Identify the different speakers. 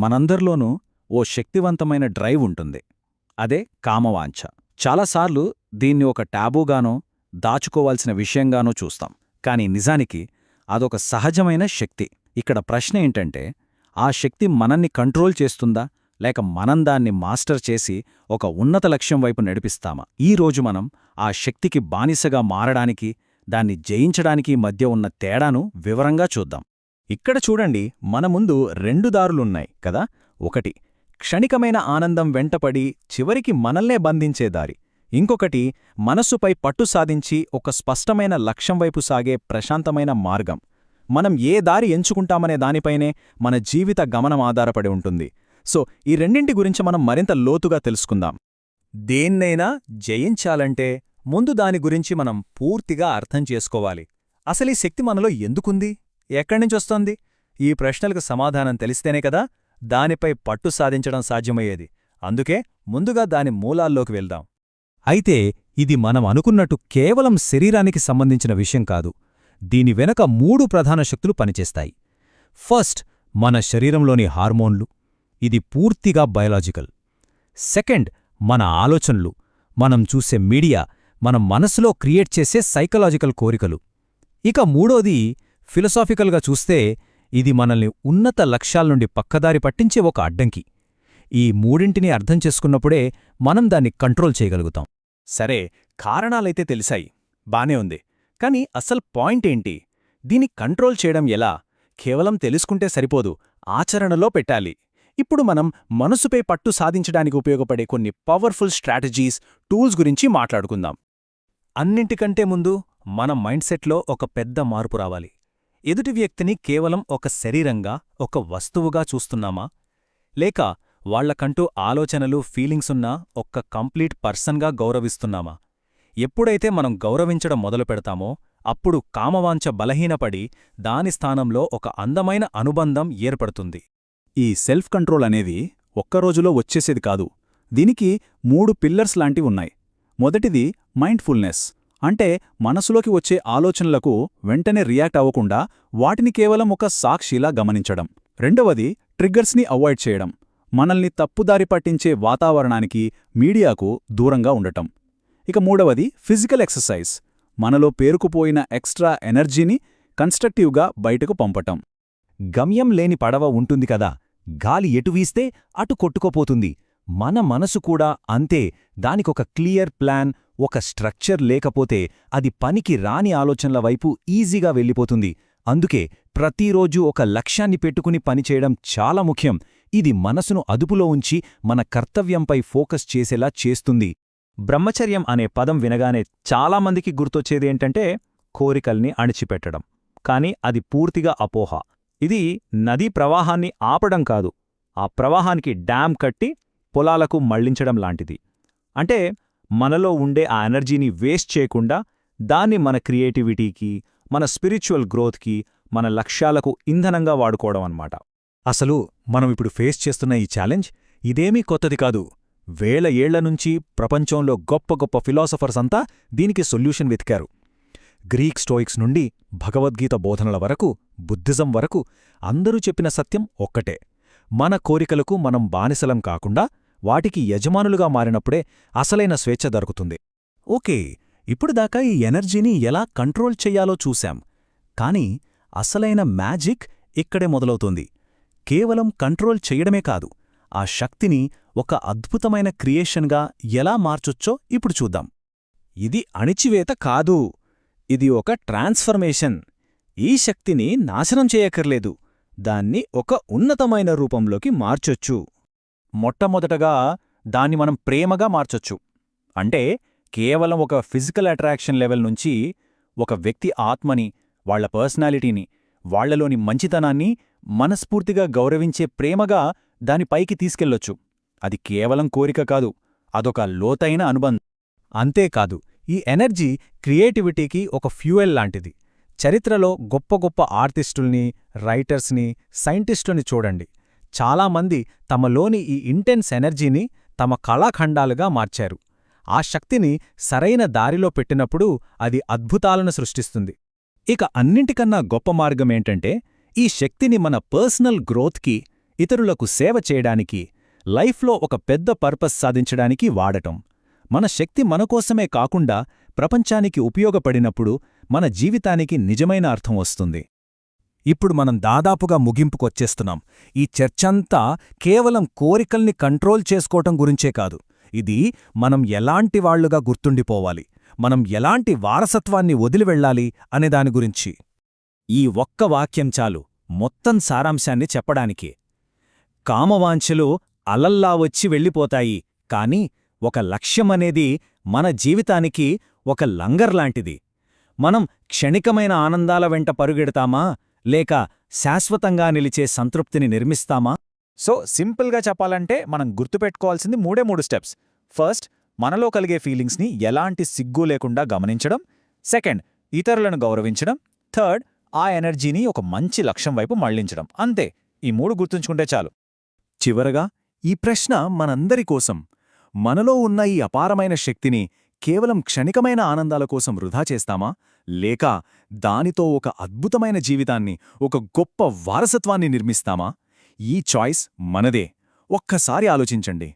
Speaker 1: మనందరిలోనూ ఓ శక్తివంతమైన డ్రైవ్ ఉంటుంది. అదే కామవాంఛ. చాలాసార్లు దీన్ని ఒక టాబూగానో దాచుకోవాల్సిన విషయంగానో చూస్తాం. కాని నిజానికి అదొక సహజమైన శక్తి. ఇక్కడ ప్రశ్న ఏంటంటే, ఆ శక్తి మనల్ని కంట్రోల్ చేస్తుందా, లేక మనం దాన్ని మాస్టర్ చేసి ఒక ఉన్నత లక్ష్యం వైపు నడిపిస్తామా? ఈరోజు మనం ఆ శక్తికి బానిసగా మారడానికి, దాన్ని జయించడానికి మధ్య ఉన్న తేడాను వివరంగా చూద్దాం.
Speaker 2: ఇక్కడ చూడండి, మన ముందు రెండు దారులున్నాయి కదా. ఒకటి క్షణికమైన ఆనందం వెంటపడి చివరికి మనల్నే బంధించే దారి. ఇంకొకటి మనస్సుపై పట్టు సాధించి ఒక స్పష్టమైన లక్ష్యం వైపు సాగే ప్రశాంతమైన మార్గం. మనం ఏ దారి ఎంచుకుంటామనే దానిపైనే మన జీవిత గమనం ఆధారపడి ఉంటుంది. సో ఈ రెండింటి గురించి మనం మరింత లోతుగా తెలుసుకుందాం. దేన్నైనా జయించాలంటే ముందు దాని గురించి మనం పూర్తిగా అర్థం చేసుకోవాలి. అసలీ శక్తి మనలో ఎందుకుంది, ఎక్కడ్నించొస్తోంది? ఈ ప్రశ్నలకు సమాధానం తెలిస్తేనే కదా దానిపై పట్టు సాధించడం సాధ్యమయ్యేది. అందుకే ముందుగా దాని మూలాల్లోకి వెళ్దాం.
Speaker 3: అయితే ఇది మనం అనుకున్నట్టు కేవలం శరీరానికి సంబంధించిన విషయం కాదు. దీని వెనక 3 ప్రధాన శక్తులు పనిచేస్తాయి. ఫస్ట్, మన శరీరంలోని హార్మోన్లు. ఇది పూర్తిగా బయలాజికల్. సెకండ్, మన ఆలోచనలు, మనం చూసే మీడియా, మనం మనసులో క్రియేట్ చేసే సైకలాజికల్ కోరికలు. ఇక మూడోది, ఫిలసాఫికల్గా చూస్తే ఇది మనల్ని ఉన్నత లక్ష్యాల నుండి పక్కదారి పట్టించే ఒక అడ్డంకి. ఈ మూడింటిని అర్థం చేసుకున్నప్పుడే మనం దాన్ని కంట్రోల్ చేయగలుగుతాం.
Speaker 2: సరే, కారణాలైతే తెలిసాయి, బానే ఉంది. కాని అసలు పాయింట్ ఏంటి? దీన్ని కంట్రోల్ చేయడం ఎలా? కేవలం తెలుసుకుంటే సరిపోదు, ఆచరణలో పెట్టాలి. ఇప్పుడు మనం మనసుపై పట్టు సాధించడానికి ఉపయోగపడే కొన్ని పవర్ఫుల్ స్ట్రాటజీస్, టూల్స్ గురించి మాట్లాడుకుందాం. అన్నింటికంటే ముందు మన మైండ్సెట్లో ఒక పెద్ద మార్పు రావాలి. ఎదుటి వ్యక్తిని కేవలం ఒక శరీరంగా, ఒక వస్తువుగా చూస్తున్నామా? లేక వాళ్లకంటూ ఆలోచనలు, ఫీలింగ్సున్నా ఒక కంప్లీట్ పర్సన్గా గౌరవిస్తున్నామా? ఎప్పుడైతే మనం గౌరవించడం మొదలుపెడతామో అప్పుడు కామవాంఛ బలహీనపడి దాని స్థానంలో ఒక అందమైన అనుబంధం ఏర్పడుతుంది.
Speaker 1: ఈ సెల్ఫ్ కంట్రోల్ అనేది ఒక్కరోజులో వచ్చేసేది కాదు. దీనికి 3 పిల్లర్స్ లాంటివున్నాయి. మొదటిది మైండ్ఫుల్నెస్. అంటే మనసులోకి వచ్చే ఆలోచనలకు వెంటనే రియాక్ట్ అవ్వకుండా వాటిని కేవలం ఒక సాక్షిలా గమనించడం. రెండవది ట్రిగ్గర్స్ని అవాయిడ్ చేయడం. మనల్ని తప్పుదారి పట్టించే వాతావరణానికి, మీడియాకు దూరంగా ఉండటం. ఇక మూడవది ఫిజికల్ ఎక్సర్సైజ్. మనలో పేరుకుపోయిన ఎక్స్ట్రా ఎనర్జీని కన్స్ట్రక్టివ్గా బయటకు పంపటం.
Speaker 3: గమ్యం లేని పడవ ఉంటుంది కదా, గాలి ఎటు వీస్తే అటు కొట్టుకోపోతుంది. మన మనసు కూడా అంతే. దానికొక క్లియర్ ప్లాన్, ఒక స్ట్రక్చర్ లేకపోతే అది పనికి రాని ఆలోచనల వైపు ఈజీగా వెళ్ళిపోతుంది. అందుకే ప్రతిరోజూ ఒక లక్ష్యాన్ని పెట్టుకుని పనిచేయడం చాలా ముఖ్యం. ఇది మనసును అదుపులో ఉంచి మన కర్తవ్యంపై ఫోకస్ చేసేలా చేస్తుంది.
Speaker 2: బ్రహ్మచర్యం అనే పదం వినగానే చాలామందికి గుర్తొచ్చేదేంటంటే కోరికల్ని అణిచిపెట్టడం. కాని అది పూర్తిగా అపోహ. ఇది నదీ ప్రవాహాన్ని ఆపడం కాదు, ఆ ప్రవాహానికి డ్యామ్ కట్టి పొలాలకు మళ్లించడం లాంటిది. అంటే మనలో ఉండే ఆ ఎనర్జీని వేస్ట్ చేయకుండా దాన్ని మన క్రియేటివిటీకి, మన స్పిరిచువల్ గ్రోత్కి, మన లక్ష్యాలకు ఇంధనంగా వాడుకోవడం అన్నమాట.
Speaker 3: అసలు మనమిప్పుడు ఫేస్ చేస్తున్న ఈ ఛాలెంజ్ ఇదేమీ కొత్తది కాదు. వేల ఏళ్లనుంచి ప్రపంచంలో గొప్ప గొప్ప ఫిలాసఫర్స్ అంతా దీనికి సొల్యూషన్ వెతికారు. గ్రీక్ స్టోయిక్స్ నుండి భగవద్గీత బోధనల వరకు, బుద్ధిజం వరకు అందరూ చెప్పిన సత్యం ఒక్కటే: మన కోరికలకు మనం బానిసలం కాకుండా వాటికి యజమానులుగా మారినప్పుడే అసలైన స్వేచ్ఛ దొరుకుతుంది. ఓకే, ఇప్పుడు దాకా ఈ ఎనర్జీని ఎలా కంట్రోల్ చెయ్యాలో చూశాం. కానీ అసలైన మ్యాజిక్ ఇక్కడే మొదలవుతుంది. కేవలం కంట్రోల్ చెయ్యడమే కాదు, ఆ శక్తిని ఒక అద్భుతమైన క్రియేషన్గా ఎలా మార్చొచ్చో ఇప్పుడు చూద్దాం.
Speaker 1: ఇది అణిచివేత కాదు, ఇది ఒక ట్రాన్స్ఫర్మేషన్. ఈ శక్తిని నాశనం చేయక్కర్లేదు, దాన్ని ఒక ఉన్నతమైన రూపంలోకి మార్చొచ్చు.
Speaker 2: మొట్టమొదటగా దాన్ని మనం ప్రేమగా మార్చొచ్చు. అంటే కేవలం ఒక ఫిజికల్ అట్రాక్షన్ లెవెల్ నుంచి ఒక వ్యక్తి ఆత్మని, వాళ్ల పర్సనాలిటీని, వాళ్లలోని మంచితనాన్ని మనస్ఫూర్తిగా గౌరవించే ప్రేమగా దానిపైకి తీసుకెళ్లొచ్చు. అది కేవలం కోరిక కాదు, అదొక లోతైన అనుబంధం.
Speaker 3: అంతేకాదు, ఈ ఎనర్జీ క్రియేటివిటీకి ఒక ఫ్యూయల్ లాంటిది. చరిత్రలో గొప్ప గొప్ప ఆర్టిస్టుల్ని, రైటర్స్ని, సైంటిస్టుల్ని చూడండి. చాలామంది తమలోని ఈ ఇంటెన్స్ ఎనర్జీని తమ కళాఖండాలుగా మార్చారు. ఆ శక్తిని సరైన దారిలో పెట్టినప్పుడు అది అద్భుతాలను సృష్టిస్తుంది.
Speaker 1: ఇక అన్నింటికన్నా గొప్ప మార్గమేంటంటే, ఈ శక్తిని మన పర్సనల్ గ్రోత్కి,
Speaker 2: ఇతరులకు సేవ చేయడానికి, లైఫ్లో ఒక పెద్ద పర్పస్ సాధించడానికి వాడటం. మన శక్తి మనకోసమే కాకుండా ప్రపంచానికి ఉపయోగపడినప్పుడు మన జీవితానికి నిజమైన అర్థం వస్తుంది. ఇప్పుడు మనం దాదాపుగా ముగింపుకొచ్చేస్తున్నాం. ఈ చర్చంతా కేవలం కోరికల్ని కంట్రోల్ చేసుకోవటం గురించే కాదు. ఇది మనం ఎలాంటి వాళ్లుగా గుర్తుండిపోవాలి, మనం ఎలాంటి వారసత్వాన్ని వదిలివెళ్ళాలి అనే దాని గురించి. ఈ ఒక్క వాక్యం చాలు మొత్తం సారాంశాన్ని చెప్పడానికి. కామవాంఛలు అలల్లా వచ్చి వెళ్ళిపోతాయి, కాని ఒక లక్ష్యమనేది మన జీవితానికి ఒక లంగర్లాంటిది. మనం క్షణికమైన ఆనందాల వెంట పరుగెడతామా, లేక శాశ్వతంగా నిలిచే సంతృప్తిని నిర్మిస్తామా?
Speaker 1: సో సింపుల్గా చెప్పాలంటే మనం గుర్తుపెట్టుకోవాల్సింది మూడు స్టెప్స్. ఫస్ట్, మనలో కలిగే ఫీలింగ్స్ని ఎలాంటి సిగ్గు లేకుండా గమనించడం. సెకండ్, ఇతరులను గౌరవించడం. థర్డ్, ఆ ఎనర్జీని ఒక మంచి లక్ష్యం వైపు మళ్లించడం. అంతే, ఈ 3 గుర్తుంచుకుంటే చాలు.
Speaker 2: చివరగా ఈ ప్రశ్న మనందరి కోసం. మనలో ఉన్న ఈ అపారమైన శక్తిని కేవలం క్షణికమైన ఆనందాల కోసం వృధా చేస్తామా, లేక దానితో ఒక అద్భుతమైన జీవితాన్ని, ఒక గొప్ప వారసత్వాన్ని నిర్మిస్తామా? ఈ చాయిస్ మనదే. ఒక్కసారి ఆలోచించండి.